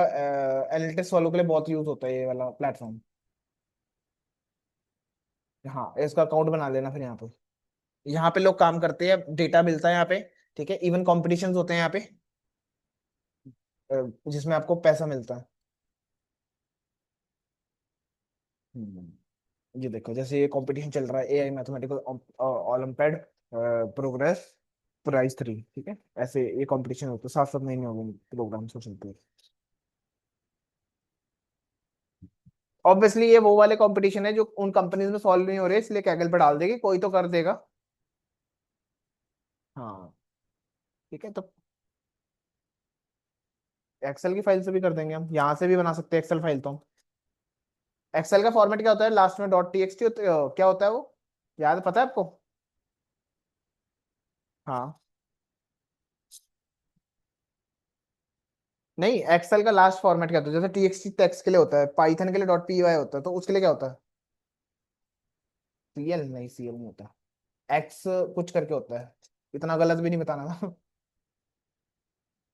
एनालिटिक्स वालों के लिए बहुत यूज होता है ये वाला प्लेटफॉर्म। हाँ इसका अकाउंट बना लेना फिर यहाँ पे लोग काम करते हैं, डेटा मिलता है यहाँ पे, ठीक है। इवन कॉम्पिटिशन्स होते हैं यहाँ पे, जिसमें आपको पैसा मिलता है। ये देखो, जैसे ये कंपटीशन चल रहा है, AI mathematical olympiad progress prize 3, ठीक है। ऐसे ये कंपटीशन होता है, 7 7 महीने हो गए प्रोग्राम से चलते हैं। ऑब्वियसली ये वो वाले कंपटीशन है जो उन कंपनीज में सॉल्व नहीं हो रहे, इसलिए कैगल पे डाल देगी, कोई तो कर देगा। हाँ, ठीक है। तो एक्सेल की फाइल से भी कर देंगे हम, यहाँ से भी बना सकते हैं एक्सेल फाइल तो। एक्सेल का फॉर्मेट क्या होता है, लास्ट में डॉट टीएक्सटी क्या होता है वो, याद पता है आपको। हाँ, नहीं एक्सेल का लास्ट फॉर्मेट क्या होता है, जैसे टीएक्सटी टेक्स्ट के लिए होता है, पाइथन के लिए डॉट पीवाई होता है, तो उसके लिए क्या होता है, सीएल नहीं, सीएल नहीं होता। एक्स कुछ करके होता है, इतना गलत भी नहीं बताना था।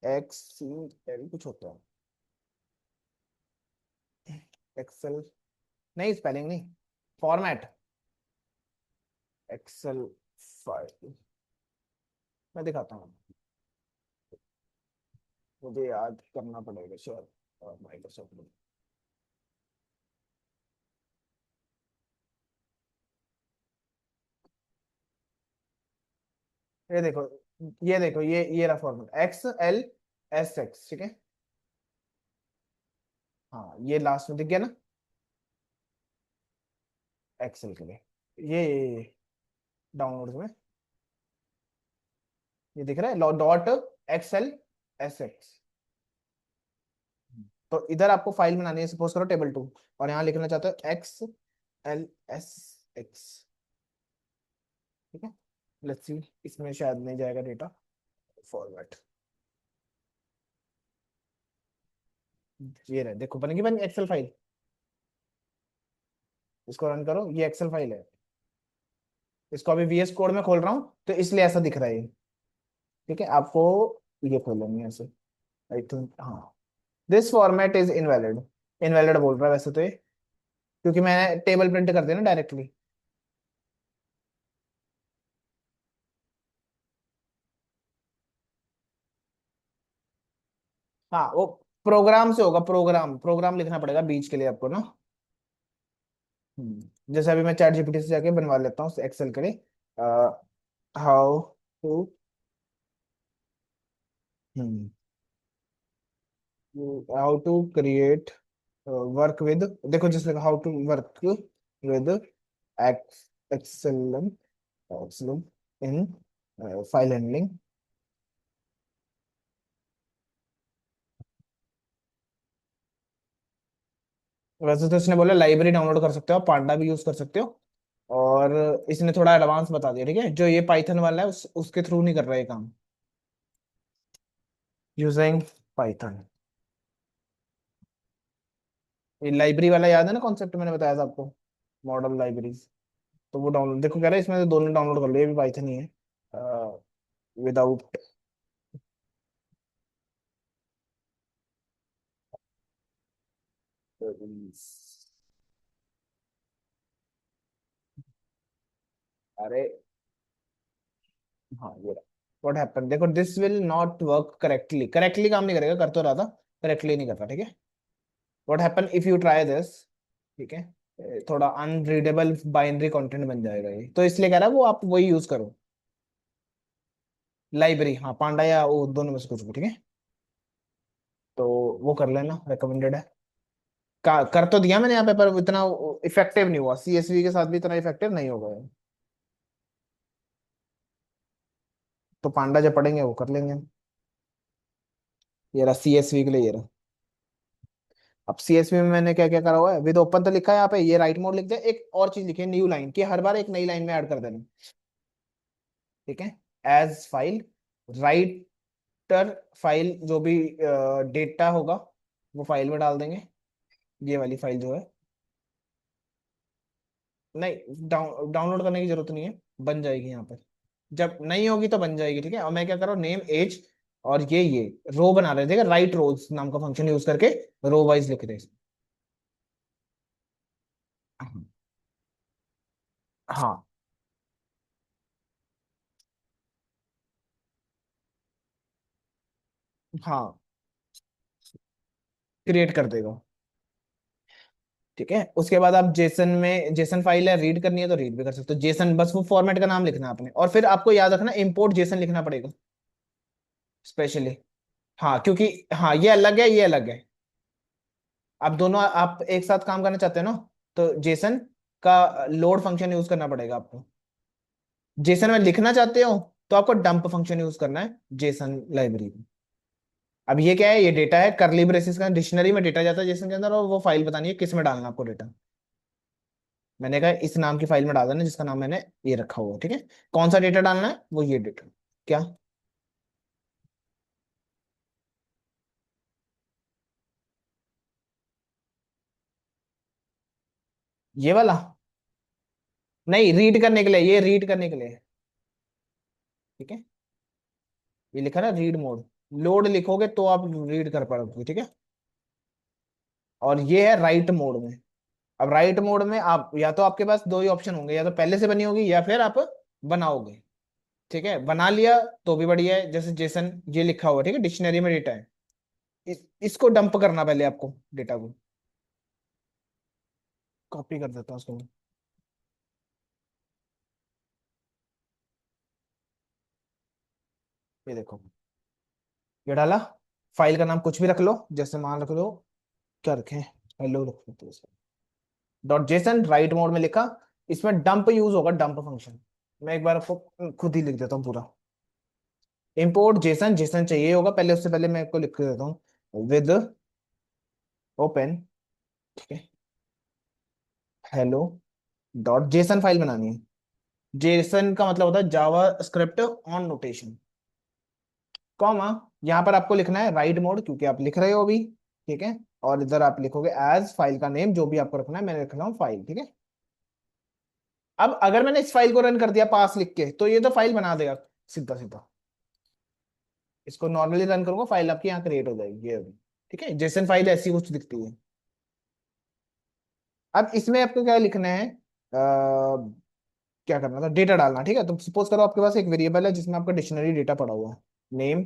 एक्स सी एल कुछ होता है, एक्सेल, नहीं स्पेलिंग नहीं, फॉर्मेट, एक्सेल फाइल, मैं दिखाता हूँ, मुझे याद करना पड़ेगा श्योर, माइक्रोसॉफ्ट में। ये देखो, ये देखो, ये रहा format, x L S x, ठीक है। हाँ ये लास्ट में दिख गया ना, एक्सेल के लिए, ये डाउनलोड में ये दिख रहा है, डॉट एक्सएल एस एक्स। तो इधर आपको फाइल बनानी है, सपोज करो टेबल 2, और यहाँ लिखना चाहते हो एक्स एल एस एक्स, ठीक है। लेट्स सी, इसमें शायद नहीं जाएगा डेटा, फॉर्मेट, ये रहे, देखो बनेगी बन एक्सेल फाइल, इसको रन करो, ये एक्सेल फाइल है। इसको अभी वीएस कोड में खोल रहा हूँ तो इसलिए ऐसा दिख रहा है ये, ठीक है। आपको ये खोलनी है ऐसे, आई थिंक, हाँ, this format is invalid, invalid बोल रहा है वैसे तो ये, क्योंकि मैंने टेबल प्रिंट कर दिया ना डायरेक्टली। हाँ वो प्रोग्राम से होगा, प्रोग्राम प्रोग्राम लिखना पड़ेगा बीच के लिए आपको ना। जैसे अभी मैं चैट जीपीटी से जाके बनवा लेता हूँ एक्सेल के लिए, how to, how to create work with, देखो जैसे how to work with Excel, Excel in file handling. वैसे तो इसने बोला लाइब्रेरी डाउनलोड कर सकते हो, पांडा भी यूज कर सकते हो, और इसने थोड़ा एडवांस बता दिया, ठीक है। जो ये पाइथन वाला है उसके थ्रू नहीं कर रहा है ये काम, यूजिंग पाइथन। ये लाइब्रेरी वाला याद है ना कॉन्सेप्ट, मैंने बताया था आपको, मॉडल लाइब्रेरीज। तो वो डाउनलोड, देखो कह रहा है इसमें से दोनों डाउनलोड कर लिया, ये भी पाइथन ही है, विदाउट, अरे हाँ ये रहा, व्हाट हैपन, देखो this will not work correctly, correctly काम नहीं करेगा, कर तो रहा था, करेक्टली नहीं कर रहा, ठीक है। What happen if you try this, ठीक है, थोड़ा अनरीडेबल बाइनरी कंटेंट बन जाएगा ये, तो इसलिए कह रहा है वो आप वही यूज करो, लाइब्रेरी, हाँ पांडा या वो दोनों में से कुछ भी, ठीक है। तो वो कर लेना, रिकमेंडेड है। कर तो दिया मैंने यहाँ पे, पर इतना इफेक्टिव नहीं हुआ, सीएसवी के साथ भी इतना इफेक्टिव नहीं होगा ये। तो पांडा जब पढ़ेंगे वो कर लेंगे। ये रहा सीएसवी के लिए, ये रहा। अब सीएसवी में मैंने क्या क्या करा हुआ है, विद ओपन तो लिखा है यहाँ पे, ये राइट मोड लिख दिया, एक और चीज लिखी है न्यू लाइन की, हर बार एक नई लाइन में ऐड कर देना, ठीक है। एज फाइल, राइटर फाइल, जो भी डेटा होगा वो फाइल में डाल देंगे, ये वाली फाइल जो है, नहीं डाउनलोड करने की जरूरत नहीं है, बन जाएगी यहाँ पर, जब नहीं होगी तो बन जाएगी, ठीक है। और मैं क्या कर रहा हूँ, नेम एज, और ये रो बना रहे थे, राइट रोज नाम का फंक्शन यूज करके रो वाइज लिख रहे हैं। हाँ हाँ, क्रिएट कर देगा, ठीक है। उसके बाद आप जेसन में, जेसन फाइल है, रीड करनी है तो रीड भी कर सकते हो, जेसन बस वो फॉर्मेट का नाम लिखना है आपने, और फिर आपको याद रखना इम्पोर्ट जेसन लिखना पड़ेगा स्पेशली। हाँ क्योंकि, हाँ ये अलग है, ये अलग है, आप दोनों आप एक साथ काम करना चाहते हो ना, तो जेसन का लोड फंक्शन यूज करना पड़ेगा आपको। जेसन में लिखना चाहते हो तो आपको डंप फंक्शन यूज करना है जेसन लाइब्रेरी में। अब ये क्या है, ये डेटा है, करली ब्रेसिस का डिक्शनरी में डेटा जाता है जेसन के अंदर, और वो फाइल बतानी है किस में डालना है आपको डेटा। मैंने कहा इस नाम की फाइल में डाल देना जिसका नाम मैंने ये रखा हुआ है, ठीक है। कौन सा डेटा डालना है, वो ये डेटा, क्या, ये वाला, नहीं रीड करने के लिए, ये रीड करने के लिए, ठीक है, ये लिखा ना रीड मोड, लोड लिखोगे तो आप रीड कर पाओगे, ठीक है। और ये है राइट मोड में। अब राइट मोड में आप या तो आपके पास दो ही ऑप्शन होंगे, या तो पहले से बनी होगी या फिर आप बनाओगे। ठीक है, बना लिया तो भी बढ़िया है, जैसे जेसन ये लिखा हुआ, ठीक है, डिक्शनरी में डेटा है। इसको डंप करना पहले आपको, डेटा को। कॉपी कर देता हूँ उसको मैं। ये देखो, ये डाला। फाइल का नाम कुछ भी रख लो, जैसे मान रख लो, क्या रखें, हेलो रख लो तो। डॉट जेसन राइट मोड में लिखा। इसमें डंप यूज होगा, डंप फंक्शन। मैं एक बार आपको खुद ही लिख देता हूँ पूरा। इंपोर्ट जेसन, जेसन चाहिए होगा पहले, उससे पहले मैं आपको लिख के देता हूँ विद ओपन, ठीक है, हेलो डॉट जेसन फाइल बनानी है। जेसन का मतलब होता है जावा स्क्रिप्ट ऑन नोटेशन, कॉमा। यहाँ पर आपको लिखना है राइट मोड, क्योंकि आप लिख रहे हो अभी, ठीक है। और इधर आप लिखोगे एज फाइल का नेम, जो भी आपको रखना है, मैंने रख रहा हूँ फाइल, ठीक है। अब अगर मैंने इस फाइल को रन कर दिया पास लिख के, तो ये तो फाइल बना देगा सीधा सीधा। इसको नॉर्मली रन करूंगा, फाइल आपकी यहाँ क्रिएट हो जाएगी ये अभी, ठीक है। जेसन फाइल ऐसी कुछ दिखती है। अब इसमें आपको क्या लिखना है, क्या करना था, डेटा डालना, ठीक है। तो सपोज करो आपके पास एक वेरिएबल है जिसमें आपका डिक्शनरी डेटा पड़ा हुआ है, नेम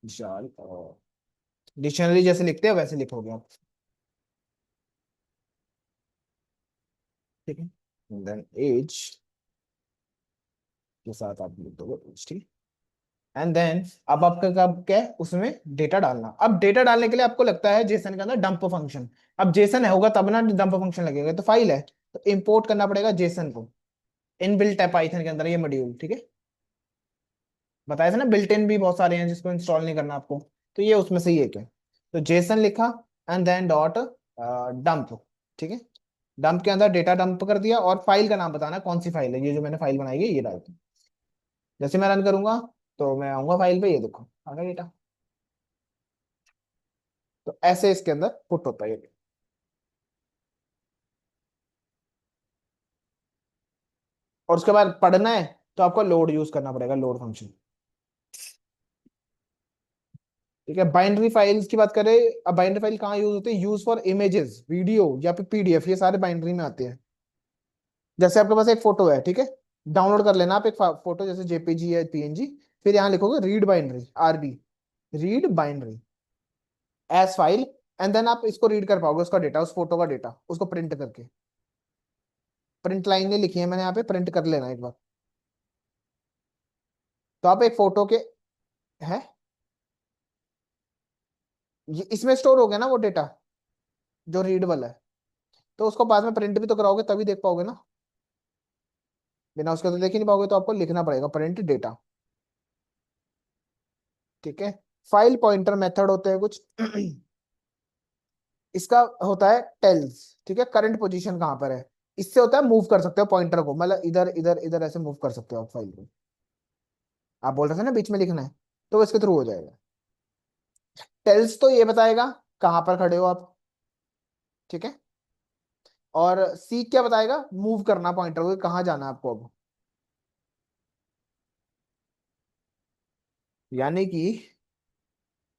विशाल, डिक्शनरी जैसे लिखते हैं वैसे लिखोगे आप, ठीक है। देन एज के साथ आप लिख दोगे age, ठीक है। एंड देन अब आपका काम क्या है, उसमें डेटा डालना। अब डेटा डालने के लिए आपको लगता है जेसन के अंदर डंप फंक्शन। अब जेसन है होगा तब ना डंप फंक्शन लगेगा, तो फाइल है तो इंपोर्ट करना पड़ेगा जेसन को। इनबिल्ट है पाइथन के अंदर ये मॉड्यूल, ठीक है। बताया था ना बिल्ट इन भी बहुत सारे हैं जिसको इंस्टॉल नहीं करना आपको, तो ये उसमें से ही एक है। तो जेसन लिखा एंड देन डॉट डंप, ठीक है। डंप के अंदर डेटा डंप कर दिया, और फाइल का नाम बताना कौन सी फाइल है, ये जो मैंने फाइल बनाई है ये डाल दी। जैसे मैं रन करूंगा तो मैं आऊंगा फाइल पे, ये देखो आ गया डेटा। तो ऐसे इसके अंदर पुट होता है ये। और उसके बाद पढ़ना है तो आपको लोड यूज करना पड़ेगा, लोड फंक्शन, ठीक है। बाइनरी फाइल्स की बात करें, अब बाइनरी फाइल कहाँ यूज होती है, यूज फॉर इमेजेस, वीडियो या फिर पीडीएफ, ये सारे बाइनरी में आते हैं। जैसे आपके पास एक फोटो है, ठीक है, डाउनलोड कर लेना आप एक फोटो, जैसे जेपीजी या पीएनजी। फिर यहाँ लिखोगे read binary, RB, read binary as file. And then आप इसको रीड कर पाओगे, उसका डेटा, उस फोटो का डेटा, उसको प्रिंट करके। प्रिंट लाइन ने लिखी है मैंने यहाँ पे, प्रिंट कर लेना एक बार। तो आप एक फोटो के है, इसमें स्टोर हो गया ना वो डेटा जो रीडेबल है, तो उसको बाद में प्रिंट भी तो कराओगे तभी देख पाओगे ना। बिना उसके तो देख ही नहीं पाओगे, तो आपको लिखना पड़ेगा प्रिंट डेटा, ठीक है। फाइल पॉइंटर मेथड होते हैं कुछ इसका होता है टेल्स, ठीक है, करंट पोजीशन कहाँ पर है। इससे होता है मूव कर सकते हो पॉइंटर को, मतलब इधर इधर इधर ऐसे मूव कर सकते हो आप फाइल को। आप बोल रहे थे ना बीच में लिखना है, तो वो इसके थ्रू हो जाएगा। टेल्स तो ये बताएगा कहाँ पर खड़े हो आप, ठीक है। और सी क्या बताएगा, मूव करना पॉइंटर को, कहाँ जाना है आपको अब। यानी कि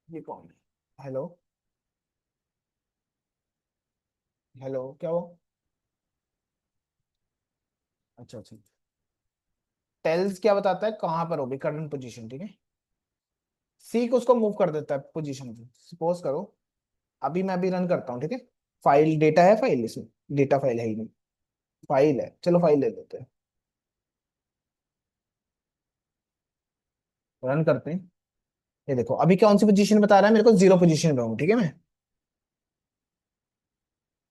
ये कौन है, हेलो, हेलो क्या हो, अच्छा अच्छा। टेल्स क्या बताता है, कहाँ पर हो भी करंट पोजीशन, ठीक है। सीक उसको मूव कर देता है पोजीशन पे। सपोज करो अभी मैं अभी रन करता हूँ, ठीक है। फाइल डेटा है, फाइल इसमें डेटा फाइल है ही नहीं, फाइल है, चलो फाइल ले लेते हैं, रन करते हैं। ये देखो अभी कौन सी पोजीशन बता रहा है, मेरे को जीरो पोजीशन पे हूँ, ठीक है मैं,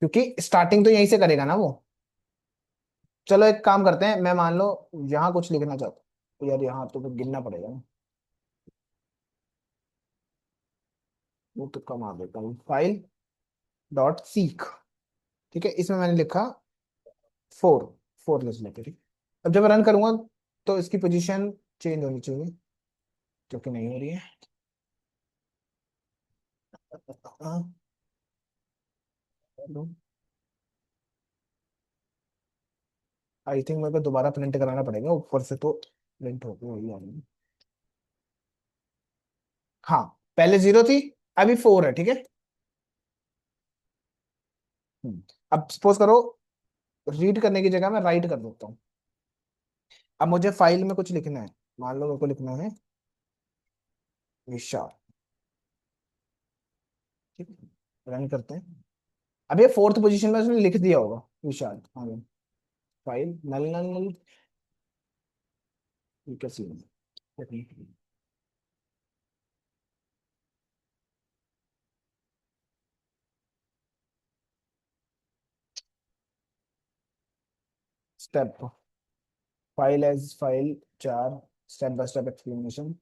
क्योंकि स्टार्टिंग तो यहीं से करेगा ना वो। चलो एक काम करते हैं, मैं मान लो यहाँ कुछ लिखना चाहता हूँ, तो यार यहाँ तो फिर गिनना पड़ेगा ना, वो तो कम देता हूँ, फाइल डॉट सीक, ठीक है। इसमें मैंने लिखा फोर, फोर लिख लेते, ठीक। अब जब रन करूंगा तो इसकी पोजीशन चेंज होनी चाहिए, जो कि नहीं हो रही है। हाँ, हेलो, आई थिंक मेरे को दोबारा प्रिंट कराना पड़ेगा ऊपर से, तो प्रिंट हो गई। हाँ, पहले 0 थी, अभी 4 है, ठीक है। अब सपोज करो, रीड करने की जगह मैं राइट कर देता हूँ। अब मुझे फाइल में कुछ लिखना है, मान लो मेरे को लिखना है विशाल, ठीक है, रन करते हैं। अब ये फोर्थ पोजीशन में उसने लिख दिया होगा विशाल, हाँ। फाइल नल नल नल, ये क्या सीन है? Step, file as file 4, step by step explanation,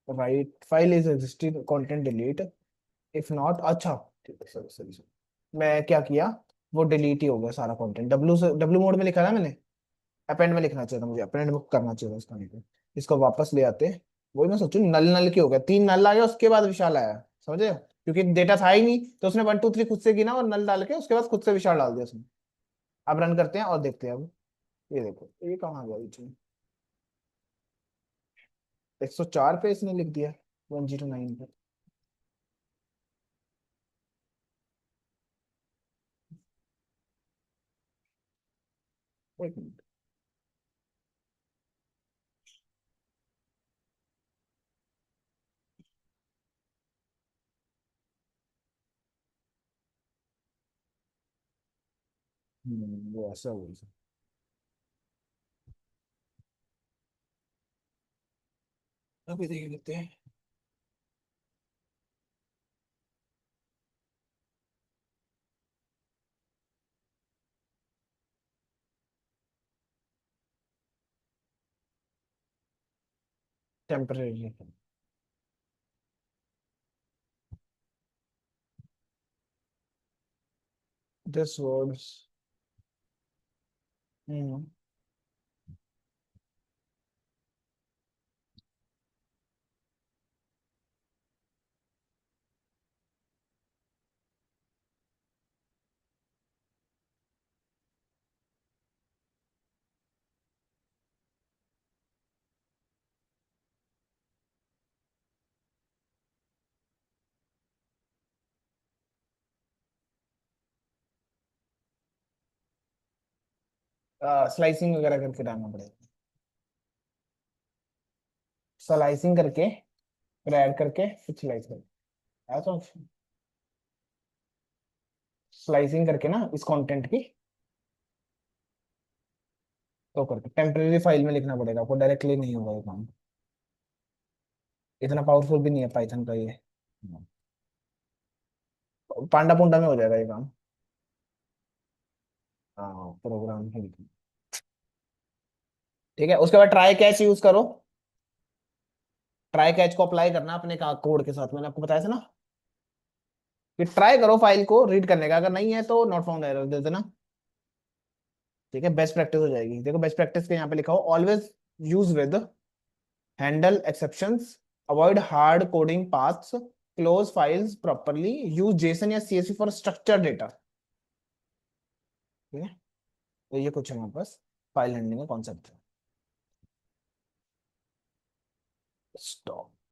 write file is existing content delete, if not, अच्छा ठीक है, सॉरी सॉरी सॉरी, मैं क्या किया, वो डिलीट ही हो गया सारा कंटेंट, डब्ल्यू से डब्ल्यू मोड में लिखा ना मैंने, अपेंड में लिखना चाहिए था मुझे, अपेंड में करना चाहिए था इसका, नहीं तो इसको वापस ले आते। वही मैं सोचू, नल नल की हो गया, 3 नल आ गया, उसके बाद विशाल आया, समझे, क्योंकि डेटा था ही नहीं, तो उसने 1 2 3 खुद से गिना और नल डाल के उसके बाद खुद से विशाल डाल दिया उसने। अब रन करते हैं और देखते हैं अब, ये देखो ये कहाँ गया बीच में, 104 पे इसने लिख दिया, 109 पे। एक मिनट। वो ऐसा हो गया। अभी देख लेते हैं। टेम्परेरी, दिस वर्ड्स, स्लाइसिंग वगैरह करके डालना पड़ेगा, स्लाइसिंग करके, फिर ऐड करके, फिर स्लाइस करके, ऐसा स्लाइसिंग करके ना इस कंटेंट की, तो करके टेम्परेरी फाइल में लिखना पड़ेगा आपको, डायरेक्टली नहीं होगा ये काम, इतना पावरफुल भी नहीं है पाइथन का ये, पांडा पुंडा में हो जाएगा ये काम। हाँ, प्रोग्राम ही लिखना। ठीक है, उसके बाद ट्राई कैच यूज करो, ट्राई कैच को अप्लाई करना अपने कोड के साथ, मैंने आपको बताया था ना, कि ट्राई करो फाइल को रीड करने का, अगर नहीं है तो नॉट फाउंड एरर दे देना। ठीक है, बेस्ट प्रैक्टिस हो जाएगी, देखो बेस्ट प्रैक्टिस के यहाँ पे लिखा हो, always use with, handle exceptions, avoid hard coding paths, close files properly, use Jason या सीएसवी फॉर स्ट्रक्चर डेटा। ठीक है, तो ये कुछ हमारे पास फाइल हैंडलिंग का कॉन्सेप्ट है। स्टॉप।